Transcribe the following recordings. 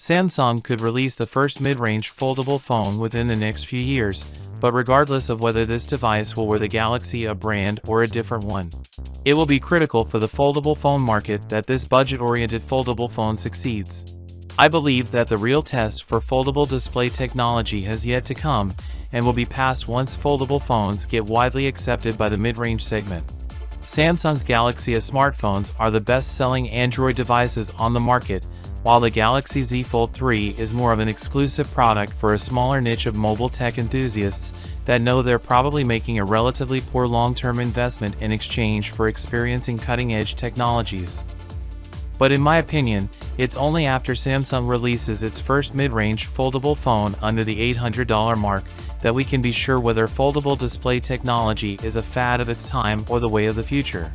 Samsung could release the first mid-range foldable phone within the next few years, but regardless of whether this device will wear the Galaxy A brand or a different one, it will be critical for the foldable phone market that this budget-oriented foldable phone succeeds. I believe that the real test for foldable display technology has yet to come, and will be passed once foldable phones get widely accepted by the mid-range segment. Samsung's Galaxy A smartphones are the best-selling Android devices on the market, while the Galaxy Z Fold 3 is more of an exclusive product for a smaller niche of mobile tech enthusiasts that know they're probably making a relatively poor long-term investment in exchange for experiencing cutting-edge technologies. But in my opinion, it's only after Samsung releases its first mid-range foldable phone under the $800 mark that we can be sure whether foldable display technology is a fad of its time or the way of the future.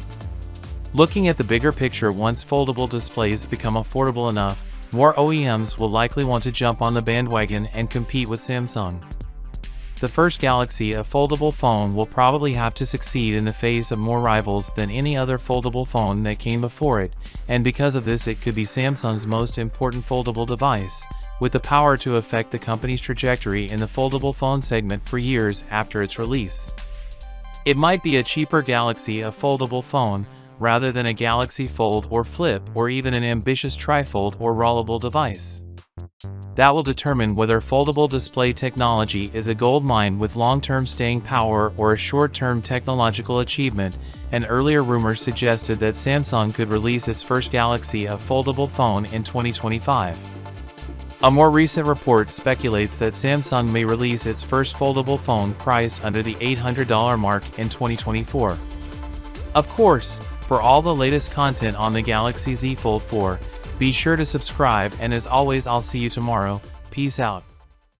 Looking at the bigger picture, once foldable displays become affordable enough, more OEMs will likely want to jump on the bandwagon and compete with Samsung. The first Galaxy A foldable phone will probably have to succeed in the face of more rivals than any other foldable phone that came before it, and because of this it could be Samsung's most important foldable device, with the power to affect the company's trajectory in the foldable phone segment for years after its release. It might be a cheaper Galaxy A foldable phone, rather than a Galaxy Fold or Flip or even an ambitious trifold or rollable device. That will determine whether foldable display technology is a gold mine with long-term staying power or a short-term technological achievement, and earlier rumors suggested that Samsung could release its first Galaxy A foldable phone in 2025. A more recent report speculates that Samsung may release its first foldable phone priced under the $800 mark in 2024. Of course, for all the latest content on the Galaxy Z Fold 4, be sure to subscribe, and as always, I'll see you tomorrow. Peace out.